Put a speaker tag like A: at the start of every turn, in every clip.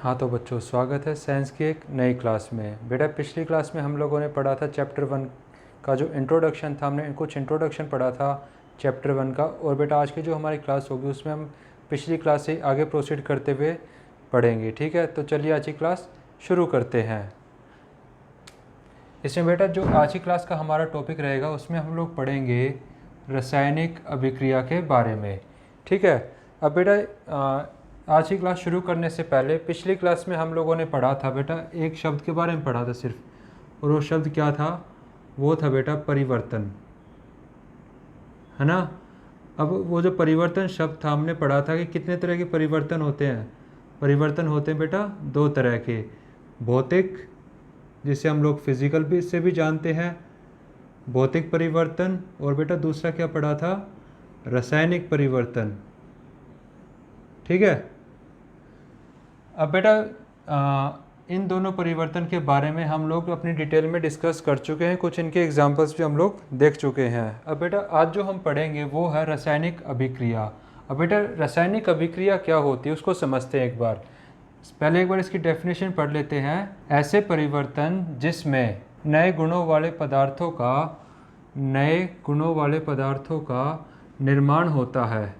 A: हाँ तो बच्चों, स्वागत है साइंस की एक नई क्लास में। बेटा पिछली क्लास में हम लोगों ने पढ़ा था चैप्टर 1 का जो इंट्रोडक्शन था, हमने कुछ इंट्रोडक्शन पढ़ा था चैप्टर 1 का। और बेटा आज की जो हमारी क्लास होगी उसमें हम पिछली क्लास से आगे प्रोसीड करते हुए पढ़ेंगे। ठीक है, तो चलिए आज की क्लास शुरू करते हैं। इसमें बेटा जो आज की क्लास का हमारा टॉपिक रहेगा उसमें हम लोग पढ़ेंगे रासायनिक अभिक्रिया के बारे में। ठीक है, अब बेटा आज की क्लास शुरू करने से पहले पिछली क्लास में हम लोगों ने पढ़ा था बेटा, एक शब्द के बारे में पढ़ा था सिर्फ, और वो शब्द क्या था? वो था बेटा परिवर्तन, है ना। अब वो जो परिवर्तन शब्द था, हमने पढ़ा था कि कितने तरह के परिवर्तन होते हैं। परिवर्तन होते हैं बेटा दो तरह के, भौतिक जिसे हम लोग फिजिकल भी से भी जानते हैं, भौतिक परिवर्तन, और बेटा दूसरा क्या पढ़ा था? रासायनिक परिवर्तन। ठीक है, अब बेटा इन दोनों परिवर्तन के बारे में हम लोग अपनी डिटेल में डिस्कस कर चुके हैं, कुछ इनके एग्जांपल्स भी हम लोग देख चुके हैं। अब बेटा आज जो हम पढ़ेंगे वो है रासायनिक अभिक्रिया। अब बेटा रासायनिक अभिक्रिया क्या होती है उसको समझते हैं एक बार। पहले एक बार इसकी डेफिनेशन पढ़ लेते हैं। ऐसे परिवर्तन जिसमें नए गुणों वाले पदार्थों का निर्माण होता है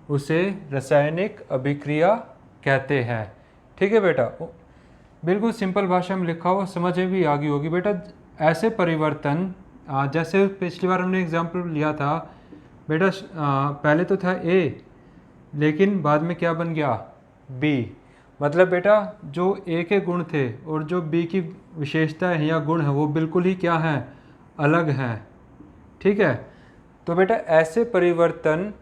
A: उसे रासायनिक अभिक्रिया कहते हैं। ठीक है बेटा, बिल्कुल सिंपल भाषा में लिखा हुआ, समझ में भी आ गई होगी बेटा। ऐसे परिवर्तन जैसे पिछली बार हमने एग्जाम्पल लिया था बेटा, पहले तो था ए लेकिन बाद में क्या बन गया? बी। मतलब बेटा जो ए के गुण थे और जो बी की विशेषता है या गुण है वो बिल्कुल ही क्या हैं? अलग हैं। ठीक है, तो बेटा ऐसे परिवर्तन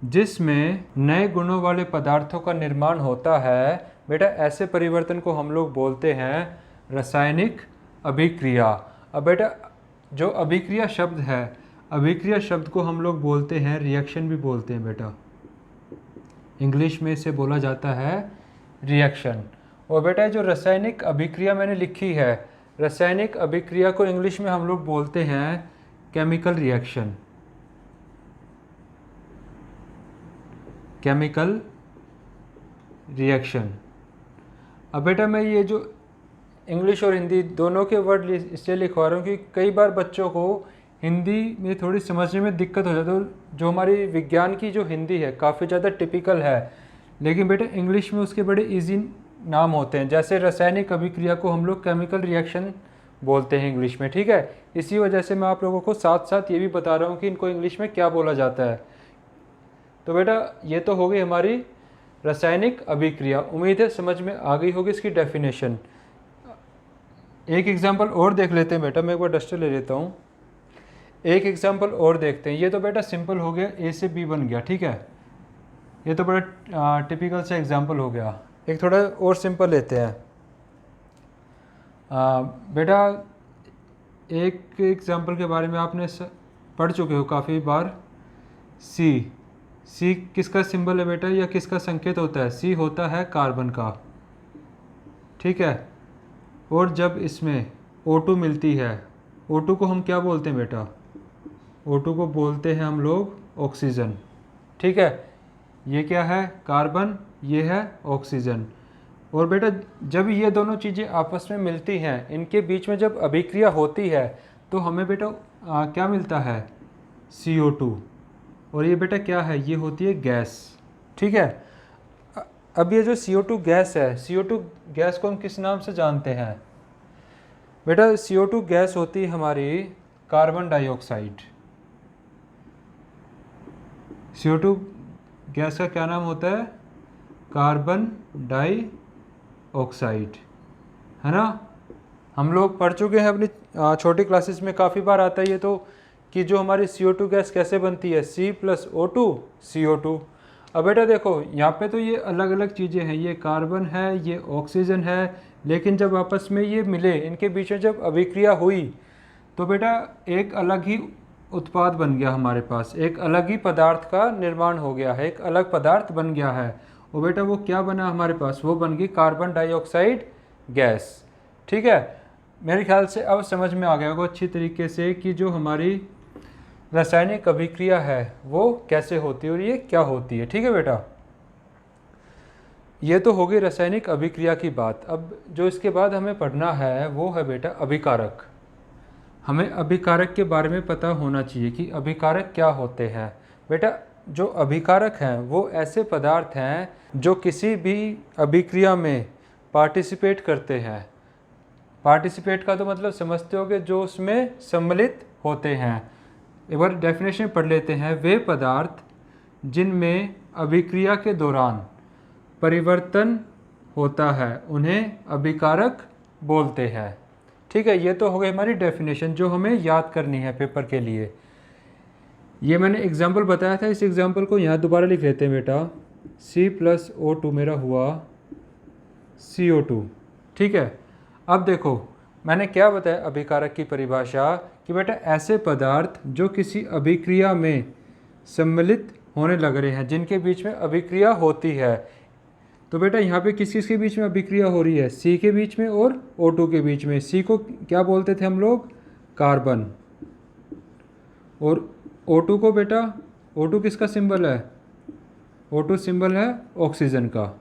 A: जिसमें नए गुणों वाले पदार्थों का निर्माण होता है बेटा, ऐसे परिवर्तन को हम लोग बोलते हैं रासायनिक अभिक्रिया। अब बेटा जो अभिक्रिया शब्द है, अभिक्रिया शब्द को हम लोग बोलते हैं रिएक्शन भी बोलते हैं बेटा। इंग्लिश में इसे बोला जाता है रिएक्शन। और बेटा जो रासायनिक अभिक्रिया मैंने लिखी है, रासायनिक अभिक्रिया को इंग्लिश में हम लोग बोलते हैं केमिकल रिएक्शन। Chemical reaction. अब बेटा मैं ये जो इंग्लिश और हिंदी दोनों के वर्ड इसलिए लिखवा रहा हूँ कि कई बार बच्चों को हिंदी में थोड़ी समझने में दिक्कत हो जाती है। जो हमारी विज्ञान की जो हिंदी है काफ़ी ज़्यादा टिपिकल है, लेकिन बेटा इंग्लिश में उसके बड़े इजी नाम होते हैं। जैसे रासायनिक अभिक्रिया को हम लोग केमिकल रिएक्शन बोलते हैं इंग्लिश में। ठीक है, इसी वजह से मैं आप लोगों को साथ साथ ये भी बता रहा हूँ कि इनको इंग्लिश में क्या बोला जाता है। तो बेटा ये तो हो गई हमारी रासायनिक अभिक्रिया। उम्मीद है समझ में आ गई होगी इसकी डेफिनेशन। एक एग्जांपल और देख लेते हैं बेटा, मैं एक बार डस्टर ले लेता हूँ। एक एग्जांपल और देखते हैं। ये तो बेटा सिंपल हो गया, ए से बी बन गया। ठीक है, ये तो बड़ा टिपिकल सा एग्जांपल हो गया। एक थोड़ा और सिंपल लेते हैं। बेटा एक एग्जांपल के बारे में आपने पढ़ चुके हो काफ़ी बार। सी किसका सिंबल है बेटा, या किसका संकेत होता है? सी होता है कार्बन का। ठीक है, और जब इसमें O2 मिलती है, O2 को हम क्या बोलते हैं बेटा? O2 को बोलते हैं हम लोग ऑक्सीजन। ठीक है, ये क्या है? कार्बन, ये है ऑक्सीजन। और बेटा जब ये दोनों चीज़ें आपस में मिलती हैं, इनके बीच में जब अभिक्रिया होती है तो हमें बेटा क्या मिलता है? CO2। और ये बेटा क्या है? ये होती है गैस। ठीक है, अब ये जो CO2 गैस है, CO2 गैस को हम किस नाम से जानते हैं बेटा? CO2 गैस होती है हमारी कार्बन डाइऑक्साइड। CO2 गैस का क्या नाम होता है? कार्बन डाइऑक्साइड, है ना। हम लोग पढ़ चुके हैं अपनी छोटी क्लासेस में, काफ़ी बार आता है ये तो, कि जो हमारी CO2 गैस कैसे बनती है? C+O2 CO2। अब बेटा देखो यहाँ पे तो ये अलग अलग चीज़ें हैं, ये कार्बन है, ये ऑक्सीजन है, लेकिन जब आपस में ये मिले, इनके बीच में जब अभिक्रिया हुई तो बेटा एक अलग ही उत्पाद बन गया हमारे पास, एक अलग ही पदार्थ का निर्माण हो गया है, एक अलग पदार्थ बन गया है। और बेटा वो क्या बना हमारे पास? वो बन गई कार्बन डाइऑक्साइड गैस। ठीक है, मेरे ख्याल से अब समझ में आ गया होगा अच्छी तरीके से कि जो हमारी रासायनिक अभिक्रिया है वो कैसे होती है और ये क्या होती है। ठीक है बेटा, ये तो हो गई रासायनिक अभिक्रिया की बात। अब जो इसके बाद हमें पढ़ना है वो है बेटा अभिकारक। हमें अभिकारक के बारे में पता होना चाहिए कि अभिकारक क्या होते हैं। बेटा जो अभिकारक हैं वो ऐसे पदार्थ हैं जो किसी भी अभिक्रिया में पार्टिसिपेट करते हैं। पार्टिसिपेट का तो मतलब समझते होगे, जो उसमें सम्मिलित होते हैं। एक बार डेफिनेशन पढ़ लेते हैं। वे पदार्थ जिनमें अभिक्रिया के दौरान परिवर्तन होता है उन्हें अभिकारक बोलते हैं। ठीक है, ये तो हो गई हमारी डेफिनेशन जो हमें याद करनी है पेपर के लिए। ये मैंने एग्जाम्पल बताया था, इस एग्जाम्पल को यहाँ दोबारा लिख लेते हैं बेटा। C+O2 मेरा हुआ CO2। ठीक है, अब देखो मैंने क्या बताया अभिकारक की परिभाषा कि बेटा ऐसे पदार्थ जो किसी अभिक्रिया में सम्मिलित होने लग रहे हैं, जिनके बीच में अभिक्रिया होती है। तो बेटा यहाँ पे किस किस के बीच में अभिक्रिया हो रही है? C के बीच में और O2 के बीच में। C को क्या बोलते थे हम लोग? कार्बन। और O2 को बेटा, O2 किसका सिंबल है? O2 सिंबल है ऑक्सीजन का।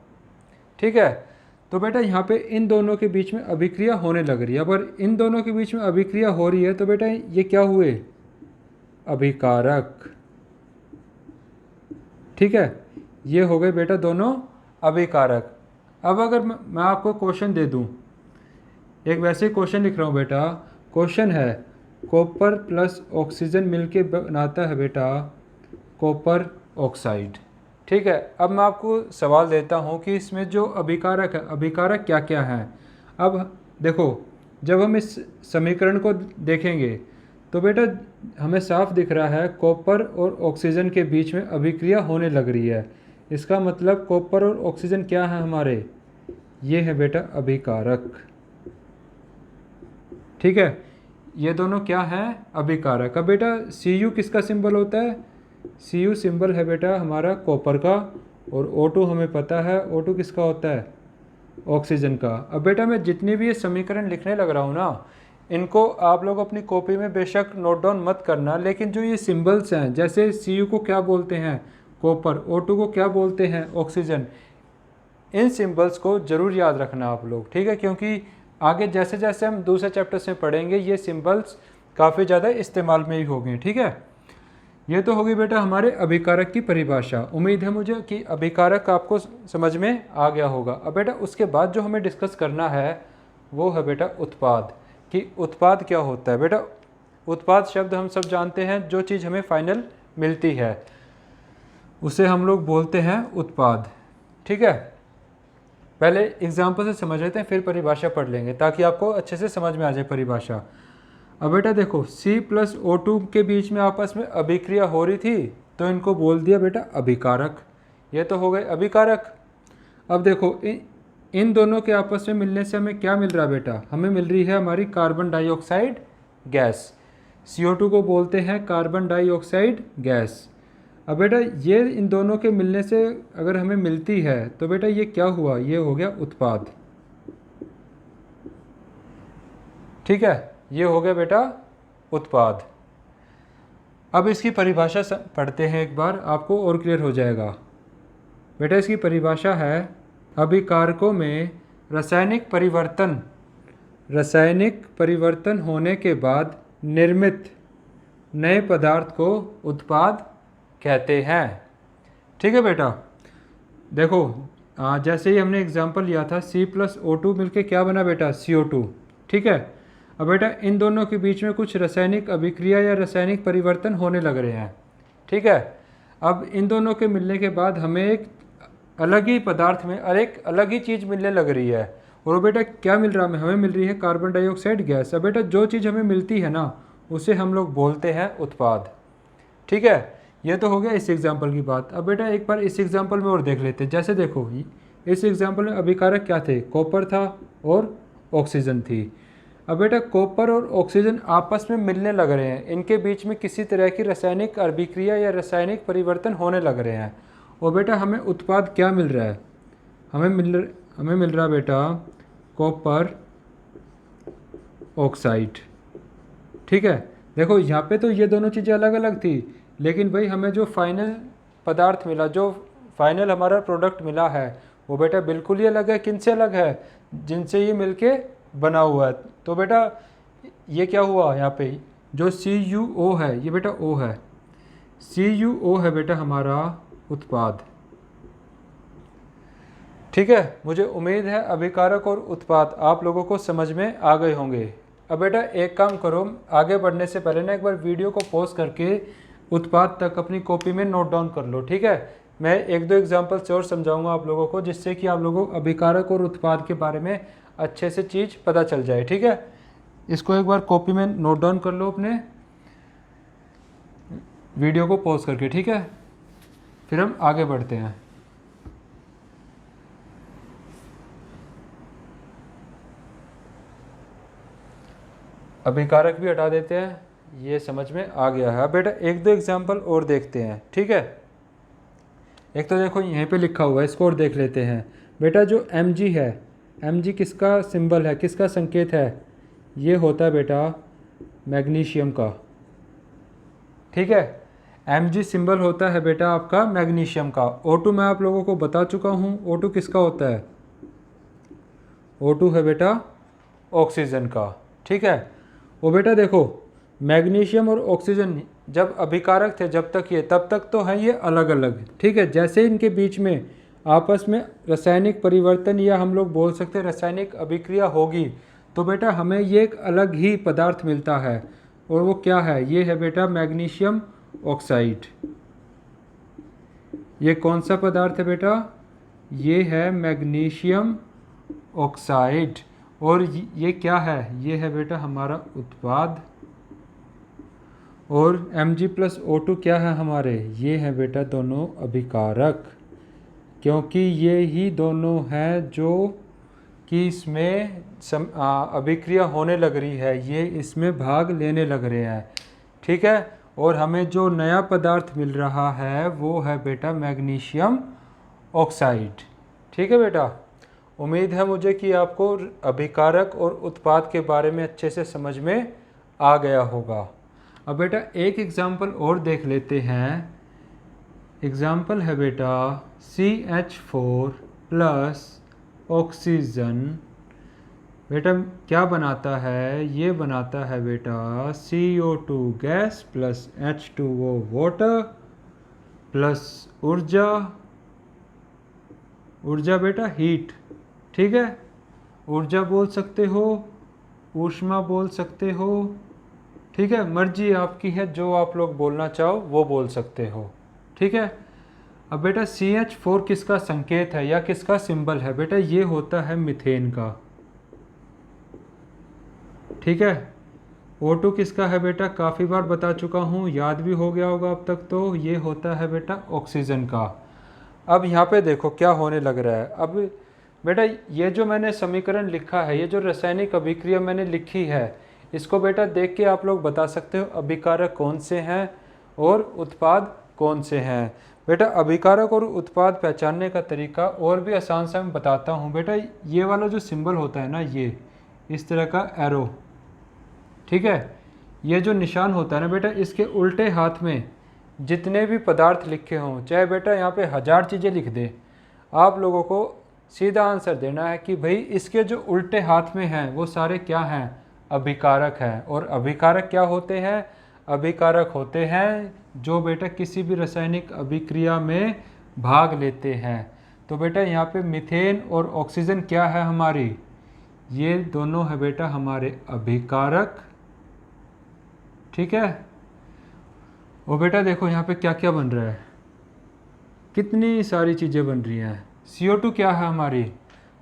A: ठीक है, तो बेटा यहाँ पे इन दोनों के बीच में अभिक्रिया होने लग रही है। अगर इन दोनों के बीच में अभिक्रिया हो रही है तो बेटा ये क्या हुए? अभिकारक। ठीक है, ये हो गए बेटा दोनों अभिकारक। अब अगर मैं आपको क्वेश्चन दे दूं, एक वैसे क्वेश्चन लिख रहा हूँ बेटा। क्वेश्चन है कॉपर प्लस ऑक्सीजन मिलके बनाता है बेटा कॉपर ऑक्साइड। ठीक है, अब मैं आपको सवाल देता हूँ कि इसमें जो अभिकारक है, अभिकारक क्या क्या हैं। अब देखो, जब हम इस समीकरण को देखेंगे तो बेटा हमें साफ दिख रहा है कॉपर और ऑक्सीजन के बीच में अभिक्रिया होने लग रही है। इसका मतलब कॉपर और ऑक्सीजन क्या है हमारे? ये है बेटा अभिकारक। ठीक है, ये दोनों क्या हैं? अभिकारक। अब बेटा Cu किसका सिंबल होता है? Cu सिंबल है बेटा हमारा कॉपर का। और O2 हमें पता है, O2 किसका होता है? ऑक्सीजन का। अब बेटा मैं जितने भी ये समीकरण लिखने लग रहा हूँ ना, इनको आप लोग अपनी कॉपी में बेशक नोट डाउन मत करना, लेकिन जो ये सिंबल्स हैं, जैसे Cu को क्या बोलते हैं? कॉपर। O2 को क्या बोलते हैं? ऑक्सीजन। इन सिंबल्स को ज़रूर याद रखना आप लोग। ठीक है, क्योंकि आगे जैसे जैसे हम दूसरे चैप्टर्स में पढ़ेंगे ये सिंबल्स काफ़ी ज़्यादा इस्तेमाल में ही होंगे। ठीक है, ये तो होगी बेटा हमारे अभिकारक की परिभाषा। उम्मीद है मुझे कि अभिकारक आपको समझ में आ गया होगा। अब बेटा उसके बाद जो हमें डिस्कस करना है वो है बेटा उत्पाद, कि उत्पाद क्या होता है। बेटा उत्पाद शब्द हम सब जानते हैं, जो चीज़ हमें फाइनल मिलती है उसे हम लोग बोलते हैं उत्पाद। ठीक है, पहले एग्जाम्पल से समझ लेते हैं, फिर परिभाषा पढ़ लेंगे ताकि आपको अच्छे से समझ में आ जाए परिभाषा। अब बेटा देखो C+O2 के बीच में आपस में अभिक्रिया हो रही थी तो इनको बोल दिया बेटा अभिकारक। ये तो हो गए अभिकारक। अब देखो इन दोनों के आपस में मिलने से हमें क्या मिल रहा है बेटा? हमें मिल रही है हमारी कार्बन डाइऑक्साइड गैस। CO2 को बोलते हैं कार्बन डाइऑक्साइड गैस। अब बेटा ये इन दोनों के मिलने से अगर हमें मिलती है तो बेटा ये क्या हुआ? ये हो गया उत्पाद। ठीक है, ये हो गया बेटा उत्पाद। अब इसकी परिभाषा पढ़ते हैं एक बार, आपको और क्लियर हो जाएगा। बेटा इसकी परिभाषा है अभिकारकों में रासायनिक परिवर्तन होने के बाद निर्मित नए पदार्थ को उत्पाद कहते हैं। ठीक है बेटा, देखो जैसे ही हमने एग्जांपल लिया था C+O2 मिलके क्या बना बेटा? CO2। ठीक है, अब बेटा इन दोनों के बीच में कुछ रासायनिक अभिक्रिया या रासायनिक परिवर्तन होने लग रहे हैं। ठीक है, अब इन दोनों के मिलने के बाद हमें एक अलग ही पदार्थ में एक अलग ही चीज़ मिलने लग रही है। और बेटा क्या मिल रहा है? हमें मिल रही है कार्बन डाइऑक्साइड गैस। अब बेटा जो चीज़ हमें मिलती है ना उसे हम लोग बोलते हैं उत्पाद। ठीक है, ये तो हो गया इस एग्जाम्पल की बात। अब बेटा एक बार इस एग्जाम्पल में और देख लेते हैं। जैसे देखो इस एग्जाम्पल में अभिकारक क्या थे? कॉपर था और ऑक्सीजन थी। अब बेटा कॉपर और ऑक्सीजन आपस में मिलने लग रहे हैं, इनके बीच में किसी तरह की रासायनिक अभिक्रिया या रासायनिक परिवर्तन होने लग रहे हैं। और बेटा हमें उत्पाद क्या मिल रहा है? हमें मिल रहा बेटा कॉपर ऑक्साइड। ठीक है, देखो यहाँ पे तो ये दोनों चीज़ें अलग अलग थी, लेकिन भाई हमें जो फाइनल पदार्थ मिला, जो फाइनल हमारा प्रोडक्ट मिला है वो बेटा बिल्कुल ही अलग है। किन से अलग है? जिनसे ये मिलके बना हुआ है। तो बेटा ये क्या हुआ यहाँ पे, जो CuO है ये बेटा O है, CuO है बेटा हमारा उत्पाद। ठीक है, मुझे उम्मीद है अभिकारक और उत्पाद आप लोगों को समझ में आ गए होंगे। अब बेटा एक काम करो, आगे बढ़ने से पहले ना एक बार वीडियो को पॉज करके उत्पाद तक अपनी कॉपी में नोट डाउन कर लो। ठीक है, मैं एक दो एग्जांपल्स और समझाऊंगा आप लोगों को, जिससे कि आप लोगों को अभिकारक और उत्पाद के बारे में अच्छे से चीज़ पता चल जाए। ठीक है, इसको एक बार कॉपी में नोट डाउन कर लो अपने वीडियो को पॉज करके। ठीक है, फिर हम आगे बढ़ते हैं। अभिकारक भी हटा देते हैं, ये समझ में आ गया है। अब बेटा एक दो एग्जाम्पल और देखते हैं। ठीक है, एक तो देखो यहीं पे लिखा हुआ है, इसको और देख लेते हैं। बेटा जो Mg है, Mg किसका सिंबल है, किसका संकेत है? ये होता है बेटा मैग्नीशियम का। ठीक है, Mg सिंबल होता है बेटा आपका मैग्नीशियम का। O2 मैं आप लोगों को बता चुका हूँ, O2 किसका होता है? O2 है बेटा ऑक्सीजन का। ठीक है, वो बेटा देखो मैग्नीशियम और ऑक्सीजन जब अभिकारक थे जब तक ये, तब तक तो है ये अलग अलग। ठीक है, जैसे इनके बीच में आपस में रासायनिक परिवर्तन या हम लोग बोल सकते हैं रासायनिक अभिक्रिया होगी, तो बेटा हमें ये एक अलग ही पदार्थ मिलता है। और वो क्या है? ये है बेटा मैग्नीशियम ऑक्साइड। ये कौन सा पदार्थ है बेटा? ये है मैग्नीशियम ऑक्साइड। और ये क्या है? ये है बेटा हमारा उत्पाद। और Mg+O2 क्या है हमारे? ये है बेटा दोनों अभिकारक, क्योंकि ये ही दोनों हैं जो कि इसमें अभिक्रिया होने लग रही है, ये इसमें भाग लेने लग रहे हैं। ठीक है, और हमें जो नया पदार्थ मिल रहा है वो है बेटा मैग्नीशियम ऑक्साइड। ठीक है बेटा, उम्मीद है मुझे कि आपको अभिकारक और उत्पाद के बारे में अच्छे से समझ में आ गया होगा। अब बेटा एक एग्जाम्पल और देख लेते हैं। एग्जाम्पल है बेटा CH4 प्लस ऑक्सीजन। बेटा क्या बनाता है? ये बनाता है बेटा CO2 gas plus H2O water plus ऊर्जा। ऊर्जा बेटा हीट। ठीक है, ऊर्जा बोल सकते हो, ऊष्मा बोल सकते हो। ठीक है, मर्जी आपकी है, जो आप लोग बोलना चाहो वो बोल सकते हो। ठीक है, अब बेटा CH4 किसका संकेत है या किसका सिंबल है? बेटा ये होता है मीथेन का। ठीक है, O2 किसका है बेटा? काफ़ी बार बता चुका हूँ, याद भी हो गया होगा अब तक। तो ये होता है बेटा ऑक्सीजन का। अब यहाँ पे देखो क्या होने लग रहा है। अब बेटा ये जो मैंने समीकरण लिखा है, ये जो रासायनिक अभिक्रिया मैंने लिखी है, इसको बेटा देख के आप लोग बता सकते हो अभिकारक कौन से हैं और उत्पाद कौन से हैं। बेटा अभिकारक और उत्पाद पहचानने का तरीका और भी आसान सा मैं बताता हूँ। बेटा ये वाला जो सिंबल होता है ना, ये इस तरह का एरो, ठीक है, ये जो निशान होता है ना बेटा, इसके उल्टे हाथ में जितने भी पदार्थ लिखे हों, चाहे बेटा यहाँ पे 1000 चीज़ें लिख दे, आप लोगों को सीधा आंसर देना है कि भाई इसके जो उल्टे हाथ में हैं वो सारे क्या हैं? अभिकारक हैं। और अभिकारक क्या होते हैं? अभिकारक होते हैं जो बेटा किसी भी रासायनिक अभिक्रिया में भाग लेते हैं। तो बेटा यहाँ पे मीथेन और ऑक्सीजन क्या है हमारी? ये दोनों है बेटा हमारे अभिकारक। ठीक है, और बेटा देखो यहाँ पे क्या क्या बन रहा है, कितनी सारी चीज़ें बन रही हैं। CO2 क्या है हमारी?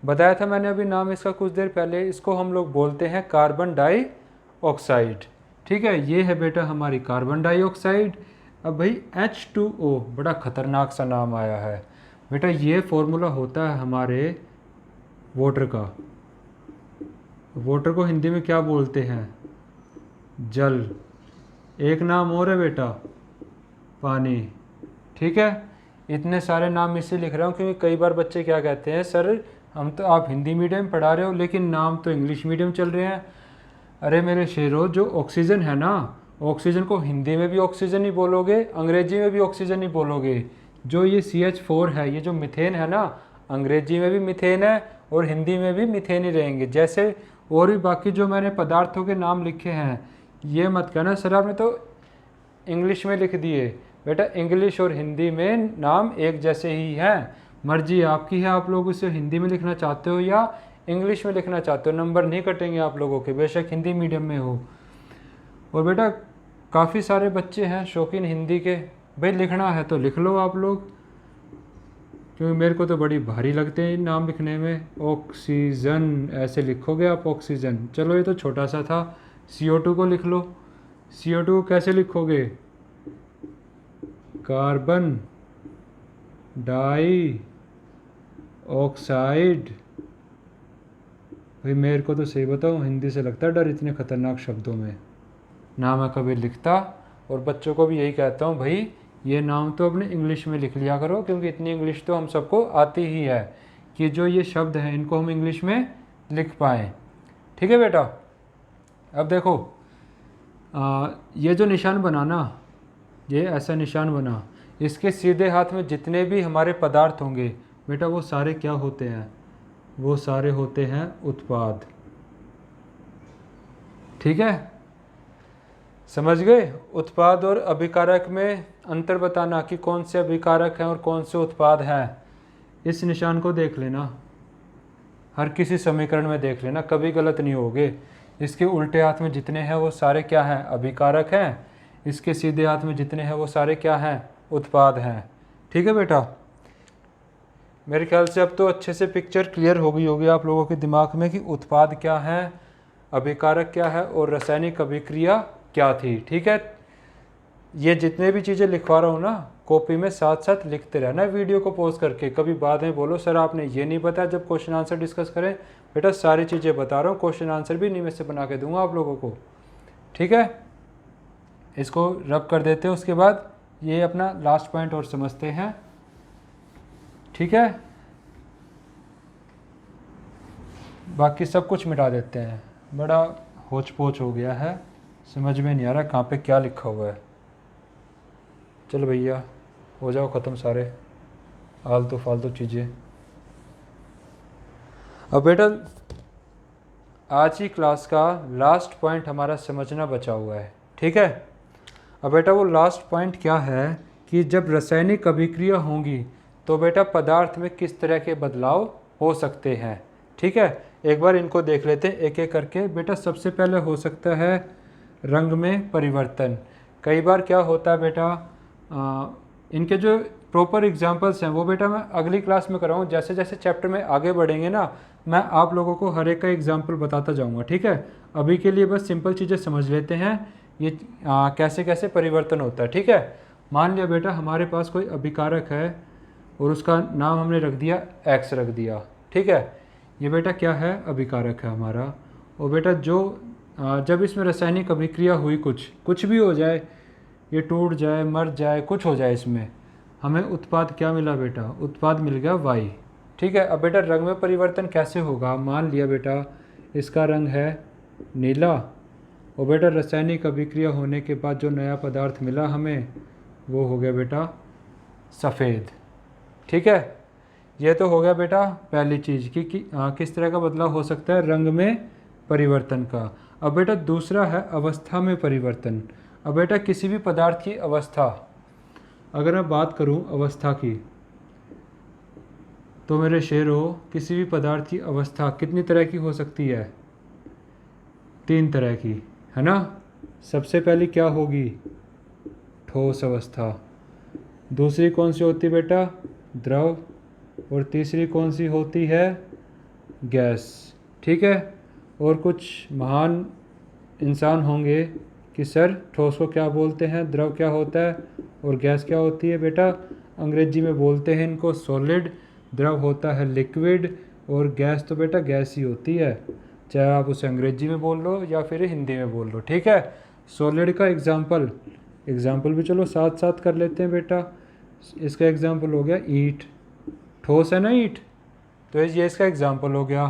A: बताया था मैंने अभी नाम इसका कुछ देर पहले। इसको हम लोग बोलते हैं कार्बन डाइऑक्साइड। ठीक है, ये है बेटा हमारी कार्बन डाइऑक्साइड। अब भाई H2O, बड़ा खतरनाक सा नाम आया है बेटा। ये फॉर्मूला होता है हमारे वाटर का। वाटर को हिंदी में क्या बोलते हैं? जल। एक नाम और है बेटा पानी। ठीक है, इतने सारे नाम इससे लिख रहा हूँ क्योंकि कई बार बच्चे क्या कहते हैं, सर हम तो आप हिंदी मीडियम पढ़ा रहे हो लेकिन नाम तो इंग्लिश मीडियम चल रहे हैं। अरे मेरे शेरों, जो ऑक्सीजन है ना, ऑक्सीजन को हिंदी में भी ऑक्सीजन ही बोलोगे, अंग्रेजी में भी ऑक्सीजन ही बोलोगे। जो ये CH4 है, ये जो मीथेन है ना, अंग्रेजी में भी मीथेन है और हिंदी में भी मीथेन ही रहेंगे। जैसे और भी बाकी जो मैंने पदार्थों के नाम लिखे हैं, ये मत कहना सर आपने तो इंग्लिश में लिख दिए। बेटा इंग्लिश और हिंदी में नाम एक जैसे ही हैं, मर्जी आपकी है, आप लोग उसे हिंदी में लिखना चाहते हो या इंग्लिश में लिखना चाहते हो, नंबर नहीं कटेंगे आप लोगों के, बेशक हिंदी मीडियम में हो। और बेटा काफ़ी सारे बच्चे हैं शौकीन हिंदी के, भाई लिखना है तो लिख लो आप लोग, क्योंकि मेरे को तो बड़ी भारी लगते हैं नाम लिखने में। ऑक्सीजन ऐसे लिखोगे आप, ऑक्सीजन, चलो ये तो छोटा सा था। CO2 को लिख लो, CO2 को कैसे लिखोगे, कार्बन डाई ऑक्साइड। भाई मेरे को तो सही बताऊँ हिंदी से लगता है डर इतने खतरनाक शब्दों में, ना मैं कभी लिखता। और बच्चों को भी यही कहता हूँ, भाई ये नाम तो अपने इंग्लिश में लिख लिया करो, क्योंकि इतनी इंग्लिश तो हम सबको आती ही है कि जो ये शब्द हैं इनको हम इंग्लिश में लिख पाएँ। ठीक है बेटा। अब देखो ये जो निशान बना ना, ये ऐसा निशान बना, इसके सीधे हाथ में जितने भी हमारे पदार्थ होंगे बेटा वो सारे क्या होते हैं, वो सारे होते हैं उत्पाद। ठीक है, समझ गए। उत्पाद और अभिकारक में अंतर बताना कि कौन से अभिकारक हैं और कौन से उत्पाद हैं। इस निशान को देख लेना, हर किसी समीकरण में देख लेना, कभी गलत नहीं होगे। इसके उल्टे हाथ में जितने हैं वो सारे क्या हैं, अभिकारक हैं। इसके सीधे हाथ में जितने हैं वो सारे क्या हैं, उत्पाद हैं। ठीक है बेटा, मेरे ख्याल से अब तो अच्छे से पिक्चर क्लियर हो गई होगी आप लोगों के दिमाग में कि उत्पाद क्या है, अभिकारक क्या है और रासायनिक अभिक्रिया क्या थी। ठीक है, ये जितने भी चीज़ें लिखवा रहा हूँ ना कॉपी में साथ साथ लिखते रहना वीडियो को पॉज करके। कभी बाद में बोलो सर आपने ये नहीं बताया जब क्वेश्चन आंसर डिस्कस करें। बेटा सारी चीज़ें बता रहा हूँ, क्वेश्चन आंसर भी इन्हीं में से बना के दूंगा आप लोगों को। ठीक है, इसको रब कर देते हैं, उसके बाद ये अपना लास्ट पॉइंट और समझते हैं। ठीक है, बाकी सब कुछ मिटा देते हैं, बड़ा होच पोच हो गया है, समझ में नहीं आ रहा कहाँ पे क्या लिखा हुआ है। चलो भैया हो जाओ ख़त्म सारे आलतू फालतू चीज़ें। अब बेटा आज की क्लास का लास्ट पॉइंट हमारा समझना बचा हुआ है। ठीक है, अब बेटा वो लास्ट पॉइंट क्या है कि जब रासायनिक अभिक्रिया होंगी तो बेटा पदार्थ में किस तरह के बदलाव हो सकते हैं। ठीक है, एक बार इनको देख लेते हैं एक एक करके। बेटा सबसे पहले हो सकता है रंग में परिवर्तन। कई बार क्या होता है बेटा, इनके जो प्रॉपर एग्जांपल्स हैं वो बेटा मैं अगली क्लास में कराऊँ। जैसे जैसे चैप्टर में आगे बढ़ेंगे ना, मैं आप लोगों को हर एक का एग्जांपल बताता जाऊंगा। ठीक है, अभी के लिए बस सिंपल चीज़ें समझ लेते हैं, ये कैसे कैसे परिवर्तन होता है। ठीक है, मान लिया बेटा हमारे पास कोई अभिकारक है और उसका नाम हमने रख दिया X रख दिया। ठीक है, ये बेटा क्या है, अभिकारक है हमारा। और बेटा जो जब इसमें रासायनिक अभिक्रिया हुई, कुछ भी हो जाए, ये टूट जाए, मर जाए, कुछ हो जाए, इसमें हमें उत्पाद क्या मिला बेटा, उत्पाद मिल गया Y। ठीक है, अब बेटा रंग में परिवर्तन कैसे होगा, मान लिया बेटा इसका रंग है नीला और बेटा रासायनिक अभिक्रिया होने के बाद जो नया पदार्थ मिला हमें वो हो गया बेटा सफ़ेद। ठीक है, ये तो हो गया बेटा पहली चीज़ कि किस तरह का बदलाव हो सकता है रंग में परिवर्तन का। अब बेटा दूसरा है अवस्था में परिवर्तन। अब बेटा किसी भी पदार्थ की अवस्था, अगर मैं बात करूं अवस्था की, तो मेरे शेरों किसी भी पदार्थ की अवस्था कितनी तरह की हो सकती है, 3 तरह की, है ना। सबसे पहली क्या होगी, ठोस अवस्था। दूसरी कौन सी होती है बेटा, द्रव। और तीसरी कौन सी होती है, गैस। ठीक है, और कुछ महान इंसान होंगे कि सर ठोस को क्या बोलते हैं, द्रव क्या होता है और गैस क्या होती है। बेटा अंग्रेजी में बोलते हैं इनको सॉलिड, द्रव होता है लिक्विड और गैस तो बेटा गैस ही होती है, चाहे आप उसे अंग्रेजी में बोल लो या फिर हिंदी में बोल लो। ठीक है, सॉलिड का एग्जाम्पल भी चलो साथ साथ कर लेते हैं बेटा। इसका एग्जाम्पल हो गया ईंट, ठोस है ना ईंट, तो ये इसका एग्जाम्पल हो गया।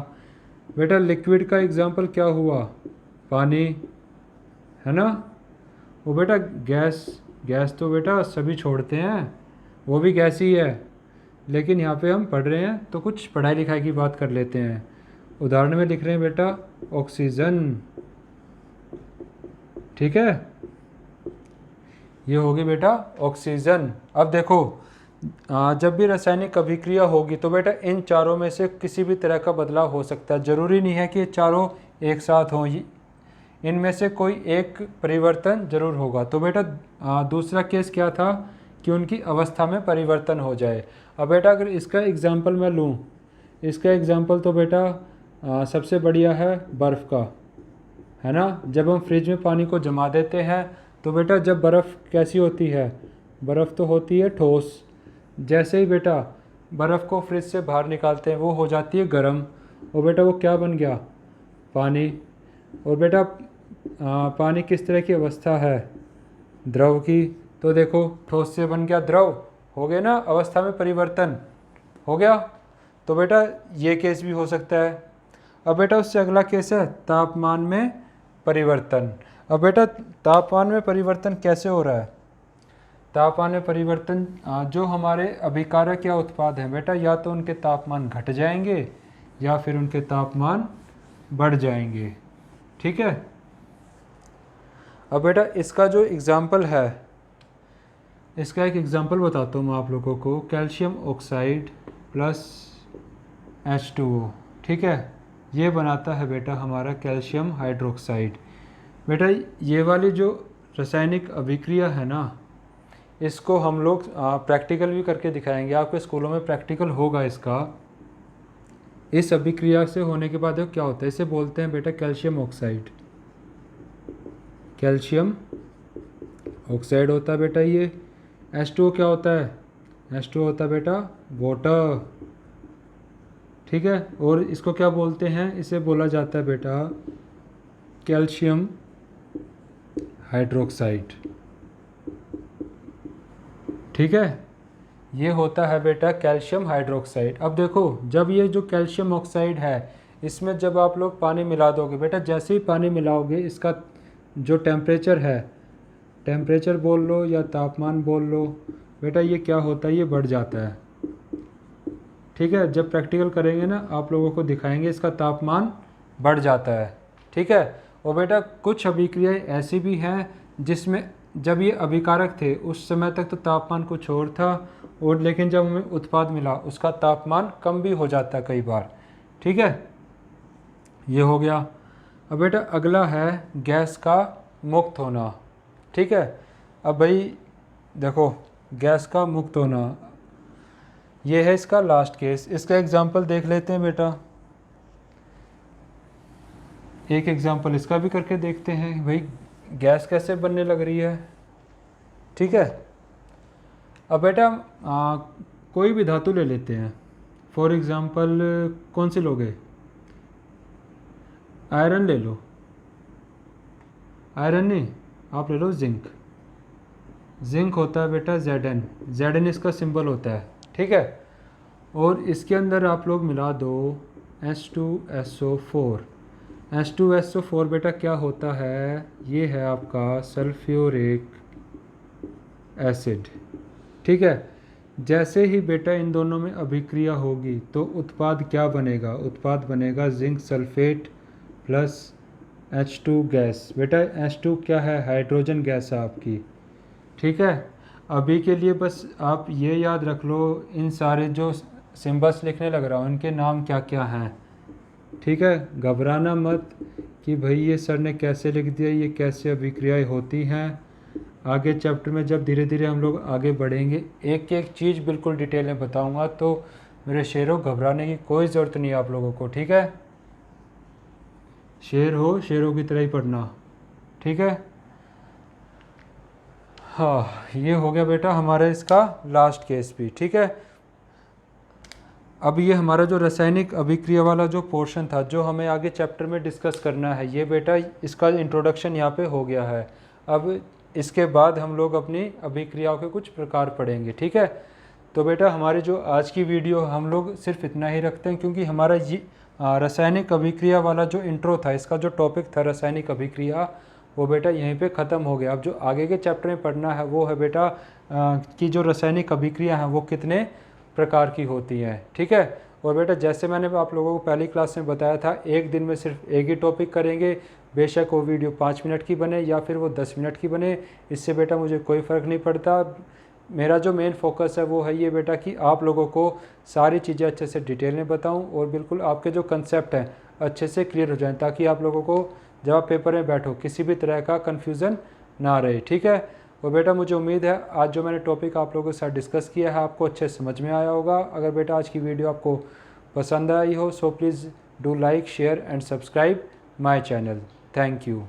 A: बेटा लिक्विड का एग्जाम्पल क्या हुआ, पानी, है ना। वो बेटा गैस तो बेटा सभी छोड़ते हैं, वो भी गैस ही है। लेकिन यहाँ पे हम पढ़ रहे हैं तो कुछ पढ़ाई लिखाई की बात कर लेते हैं। उदाहरण में लिख रहे हैं बेटा ऑक्सीजन, ठीक है, ये होगी बेटा ऑक्सीजन। अब देखो जब भी रासायनिक अभिक्रिया होगी तो बेटा इन चारों में से किसी भी तरह का बदलाव हो सकता है, ज़रूरी नहीं है कि ये चारों एक साथ हों, इनमें से कोई एक परिवर्तन जरूर होगा। तो बेटा दूसरा केस क्या था कि उनकी अवस्था में परिवर्तन हो जाए। अब बेटा अगर इसका एग्जाम्पल मैं लूँ, इसका एग्जाम्पल तो बेटा सबसे बढ़िया है बर्फ़ का, है ना। जब हम फ्रिज में पानी को जमा देते हैं तो बेटा जब बर्फ़ कैसी होती है, बर्फ़ तो होती है ठोस। जैसे ही बेटा बर्फ़ को फ्रिज से बाहर निकालते हैं वो हो जाती है गर्म, और बेटा वो क्या बन गया, पानी। और बेटा पानी किस तरह की अवस्था है, द्रव की। तो देखो ठोस से बन गया द्रव, हो गया ना, अवस्था में परिवर्तन हो गया। तो बेटा ये केस भी हो सकता है। अब बेटा उससे अगला केस है तापमान में परिवर्तन। अब बेटा तापमान में परिवर्तन कैसे हो रहा है, तापमान में परिवर्तन जो हमारे अभिकारक या उत्पाद हैं बेटा, या तो उनके तापमान घट जाएंगे या फिर उनके तापमान बढ़ जाएंगे, ठीक है। अब बेटा इसका जो एग्ज़ाम्पल है, इसका एक एग्ज़ाम्पल बताता हूँ मैं आप लोगों को, कैल्शियम ऑक्साइड प्लस H2O, ठीक है, ये बनाता है बेटा हमारा कैल्शियम हाइड्रोक्साइड। बेटा ये वाली जो रासायनिक अभिक्रिया है ना, इसको हम लोग प्रैक्टिकल भी करके दिखाएंगे, आपके स्कूलों में प्रैक्टिकल होगा इसका। इस अभिक्रिया से होने के बाद क्या होता है, इसे बोलते हैं बेटा कैल्शियम ऑक्साइड। कैल्शियम ऑक्साइड होता है बेटा ये। H2O क्या होता है, H2O होता है बेटा वाटर, ठीक है। और इसको क्या बोलते हैं, इसे बोला जाता है बेटा कैल्शियम हाइड्रोक्साइड, ठीक है। ये होता है बेटा कैल्शियम हाइड्रोक्साइड। अब देखो जब ये जो कैल्शियम ऑक्साइड है इसमें जब आप लोग पानी मिला दोगे बेटा, जैसे ही पानी मिलाओगे इसका जो टेम्परेचर है, टेम्परेचर बोल लो या तापमान बोल लो बेटा, ये क्या होता है, ये बढ़ जाता है, ठीक है। जब प्रैक्टिकल करेंगे ना आप लोगों को दिखाएंगे इसका तापमान बढ़ जाता है, ठीक है। और बेटा कुछ अभिक्रियाएं ऐसी भी हैं जिसमें जब ये अभिकारक थे उस समय तक तो तापमान कुछ और था, और लेकिन जब हमें उत्पाद मिला उसका तापमान कम भी हो जाता है कई बार, ठीक है। ये हो गया। अब बेटा अगला है गैस का मुक्त होना, ठीक है। अब भाई देखो गैस का मुक्त होना, ये है इसका लास्ट केस। इसका एग्जाम्पल देख लेते हैं बेटा, एक एग्जाम्पल इसका भी करके देखते हैं भाई गैस कैसे बनने लग रही है, ठीक है। अब बेटा कोई भी धातु ले लेते हैं, फॉर एग्जाम्पल कौन सी लोगे, आयरन ले लो, आयरन नहीं आप ले लो जिंक। जिंक होता है बेटा Zn, Zn इसका सिंबल होता है, ठीक है। और इसके अंदर आप लोग मिला दो H2SO4। H2SO4 बेटा क्या होता है, ये है आपका सल्फ्यूरिक एसिड, ठीक है। जैसे ही बेटा इन दोनों में अभिक्रिया होगी तो उत्पाद क्या बनेगा, उत्पाद बनेगा zinc sulphate plus H2 gas. बेटा H2 क्या है, हाइड्रोजन गैस है आपकी, ठीक है। अभी के लिए बस आप ये याद रख लो, इन सारे जो सिंबल्स लिखने लग रहा हूँ इनके नाम क्या क्या हैं, ठीक है। घबराना मत कि भाई ये सर ने कैसे लिख दिया, ये कैसे अभिक्रियाएं होती हैं। आगे चैप्टर में जब धीरे धीरे हम लोग आगे बढ़ेंगे एक एक चीज़ बिल्कुल डिटेल में बताऊंगा, तो मेरे शेरों घबराने की कोई ज़रूरत नहीं है आप लोगों को, ठीक है। शेर हो शेरों की तरह ही पढ़ना, ठीक है। हाँ ये हो गया बेटा हमारा इसका लास्ट केस भी, ठीक है। अब ये हमारा जो रासायनिक अभिक्रिया वाला जो पोर्शन था जो हमें आगे चैप्टर में डिस्कस करना है, ये बेटा इसका इंट्रोडक्शन यहाँ पे हो गया है। अब इसके बाद हम लोग अपनी अभिक्रियाओं के कुछ प्रकार पढ़ेंगे, ठीक है। तो बेटा हमारी जो आज की वीडियो हम लोग सिर्फ इतना ही रखते हैं, क्योंकि हमारा ये रासायनिक अभिक्रिया वाला जो इंट्रो था, इसका जो टॉपिक था रासायनिक अभिक्रिया, वो बेटा यहीं पे ख़त्म हो गया। अब जो आगे के चैप्टर में पढ़ना है वो है बेटा कि जो रासायनिक अभिक्रिया हैं वो कितने प्रकार की होती हैं, ठीक है। और बेटा जैसे मैंने आप लोगों को पहली क्लास में बताया था, एक दिन में सिर्फ एक ही टॉपिक करेंगे, बेशक वो वीडियो 5 मिनट की बने या फिर वो 10 मिनट की बने, इससे बेटा मुझे कोई फ़र्क नहीं पड़ता। मेरा जो मेन फोकस है वो है ये बेटा कि आप लोगों को सारी चीज़ें अच्छे से डिटेल में बताऊं और बिल्कुल आपके जो कंसेप्ट हैं अच्छे से क्लियर हो जाएं, ताकि आप लोगों को जब आप पेपर में बैठो किसी भी तरह का कन्फ्यूज़न ना रहे, ठीक है। और बेटा मुझे उम्मीद है आज जो मैंने टॉपिक आप लोगों के साथ डिस्कस किया है आपको अच्छे समझ में आया होगा। अगर बेटा आज की वीडियो आपको पसंद आई हो so please do like, share and subscribe my channel. Thank you.